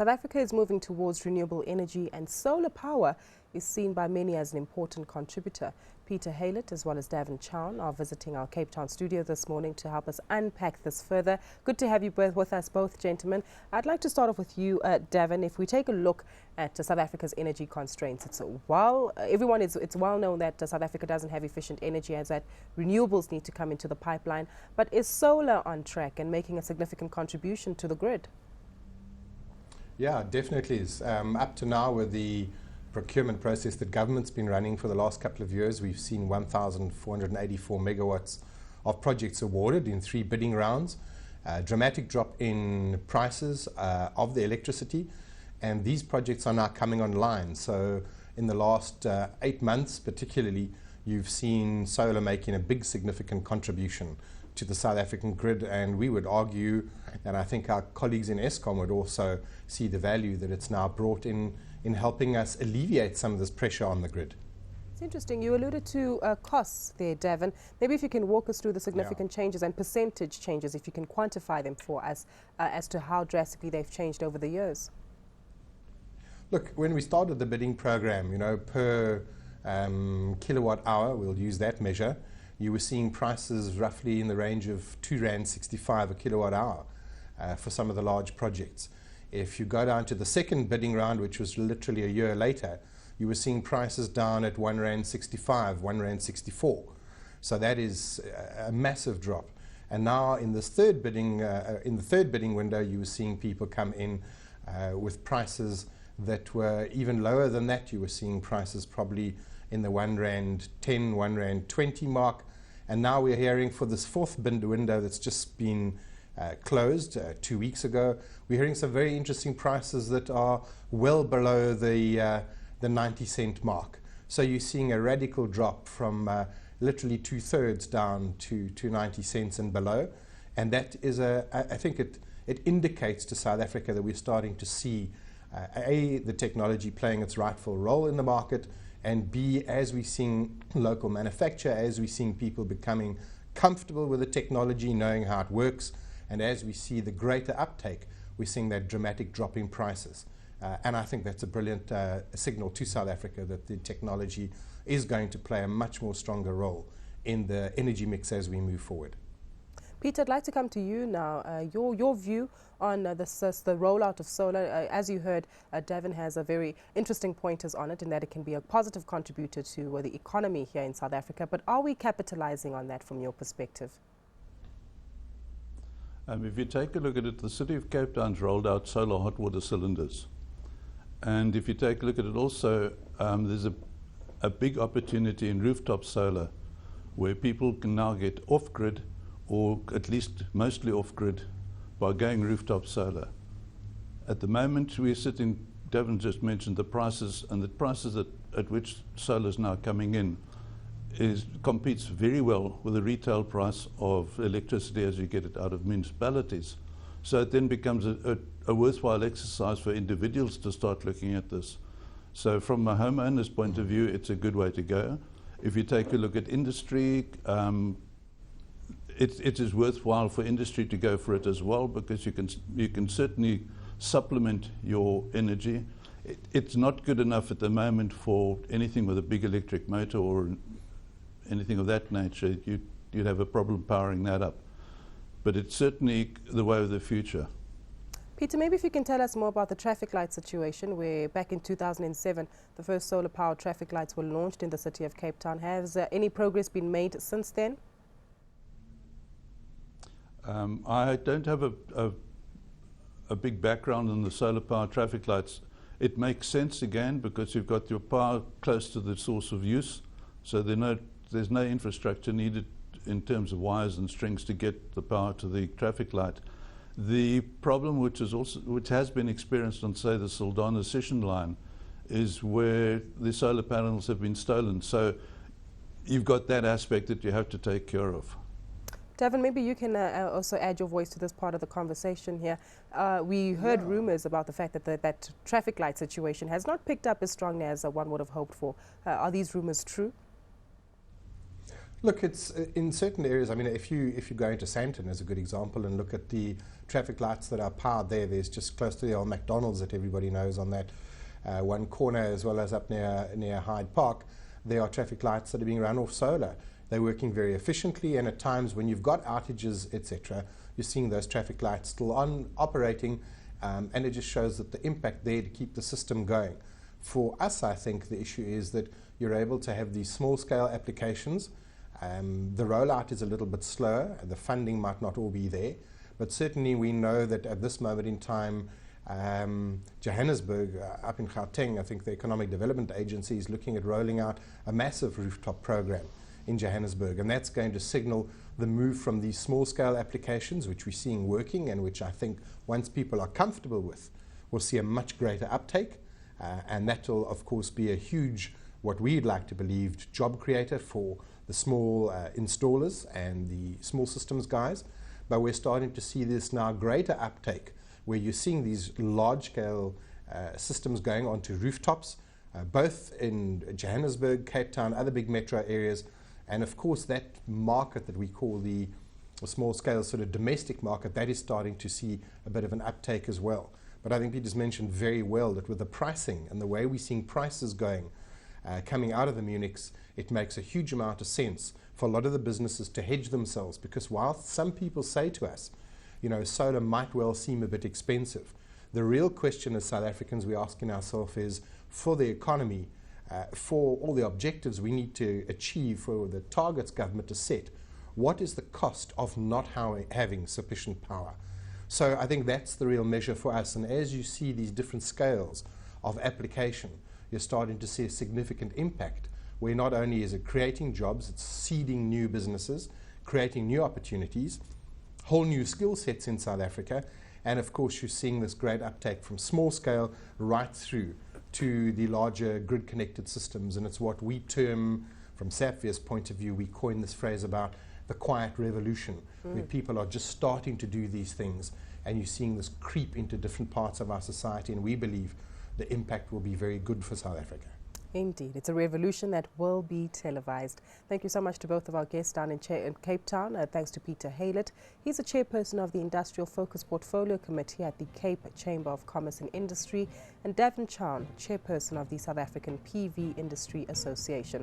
South Africa is moving towards renewable energy, and solar power is seen by many as an important contributor. Peter Haylett as well as Davin Chown are visiting our Cape Town studio this morning to help us unpack this further. Good to have you both with us, both gentlemen. I'd like to start off with you, Davin. If we take a look at South Africa's energy constraints, it's well known that South Africa doesn't have efficient energy, as that renewables need to come into the pipeline. But is solar on track and making a significant contribution to the grid? Yeah, definitely is. Up to now, with the procurement process that government's been running for the last couple of years, we've seen 1,484 megawatts of projects awarded in 3 bidding rounds. A dramatic drop in prices of the electricity, and these projects are now coming online. So in the last 8 months particularly, you've seen solar making a big significant contribution to the South African grid, and we would argue, and I think our colleagues in Eskom would also see the value that it's now brought in helping us alleviate some of this pressure on the grid. It's interesting. You alluded to costs there, Davin. Maybe if you can walk us through the significant changes and percentage changes, if you can quantify them for us as to how drastically they've changed over the years. Look, when we started the bidding program, per kilowatt hour, we'll use that measure, you were seeing prices roughly in the range of R2.65 a kilowatt hour for some of the large projects. If you go down to the second bidding round, which was literally a year later, you were seeing prices down at R1.65, R1.64. So that is a massive drop. And now in this third bidding, window, you were seeing people come in with prices that were even lower than that. You were seeing prices probably in the R1.10, R1.20 mark. And now we're hearing for this fourth bid window that's just been closed 2 weeks ago, we're hearing some very interesting prices that are well below the 90-cent mark. So you're seeing a radical drop from literally 2/3 down to 90 cents and below. And that is I think it indicates to South Africa that we're starting to see the technology playing its rightful role in the market, and B, as we're seeing local manufacture, as we're seeing people becoming comfortable with the technology, knowing how it works, and as we see the greater uptake, we're seeing that dramatic drop in prices. And I think that's a brilliant signal to South Africa that the technology is going to play a much more stronger role in the energy mix as we move forward. Peter, I'd like to come to you now. Your view on the rollout of solar. As you heard, Davin has a very interesting pointers on it, in that it can be a positive contributor to the economy here in South Africa. But are we capitalizing on that from your perspective? If you take a look at it, the City of Cape Town's rolled out solar hot water cylinders. And if you take a look at it also, there's a big opportunity in rooftop solar, where people can now get off-grid, or at least mostly off-grid, by going rooftop solar. At the moment, we're sitting, Davin just mentioned the prices, and the prices at which solar is now coming in competes very well with the retail price of electricity as you get it out of municipalities. So it then becomes a worthwhile exercise for individuals to start looking at this. So from a homeowner's point of view, it's a good way to go. If you take a look at industry, it is worthwhile for industry to go for it as well, because you can certainly supplement your energy. It's not good enough at the moment for anything with a big electric motor or anything of that nature. You'd have a problem powering that up. But it's certainly the way of the future. Peter, maybe if you can tell us more about the traffic light situation, where back in 2007, the first solar-powered traffic lights were launched in the city of Cape Town. Has any progress been made since then? I don't have a big background in the solar-powered traffic lights. It makes sense again because you've got your power close to the source of use, so there's no infrastructure needed in terms of wires and strings to get the power to the traffic light. The problem which has been experienced on, say, the Saldanha Session line is where the solar panels have been stolen. So you've got that aspect that you have to take care of. Davin, maybe you can also add your voice to this part of the conversation here. We heard rumors about the fact that that traffic light situation has not picked up as strongly as one would have hoped for. Are these rumors true? Look, it's in certain areas. I mean, if you go into Sandton as a good example and look at the traffic lights that are powered there, there's just close to the old McDonald's that everybody knows on that one corner, as well as up near Hyde Park. There are traffic lights that are being run off solar. They're working very efficiently, and at times when you've got outages, etc., you're seeing those traffic lights still on operating, and it just shows that the impact there to keep the system going. For us, I think the issue is that you're able to have these small-scale applications. The rollout is a little bit slower, and the funding might not all be there, but certainly we know that at this moment in time, Johannesburg, up in Gauteng, I think the Economic Development Agency is looking at rolling out a massive rooftop program in Johannesburg, and that's going to signal the move from these small-scale applications, which we're seeing working and which I think once people are comfortable with, we'll see a much greater uptake, and that will of course be a huge, what we'd like to believe, job creator for the small installers and the small systems guys. But we're starting to see this now greater uptake where you're seeing these large-scale systems going onto rooftops, both in Johannesburg, Cape Town, other big metro areas, and of course that market that we call the small-scale sort of domestic market, that is starting to see a bit of an uptake as well. But I think Peter's mentioned very well that with the pricing and the way we're seeing prices going, coming out of the Munichs, it makes a huge amount of sense for a lot of the businesses to hedge themselves, because while some people say to us, you know, solar might well seem a bit expensive, the real question as South Africans we're asking ourselves is, for the economy, for all the objectives we need to achieve, for the targets government has set, what is the cost of not having sufficient power? So I think that's the real measure for us, and as you see these different scales of application, you're starting to see a significant impact where not only is it creating jobs, it's seeding new businesses, creating new opportunities, whole new skill sets in South Africa, and of course you're seeing this great uptake from small scale right through to the larger grid connected systems. And it's what we term, from SAPVIA's point of view, we coined this phrase about the quiet revolution, where people are just starting to do these things, and you're seeing this creep into different parts of our society, and we believe the impact will be very good for South Africa. Indeed, it's a revolution that will be televised. Thank you so much to both of our guests down in Cape Town. Thanks to Peter Haylett. He's the chairperson of the Industrial Focus Portfolio Committee at the Cape Chamber of Commerce and Industry, and Davin Chown, chairperson of the South African PV Industry Association.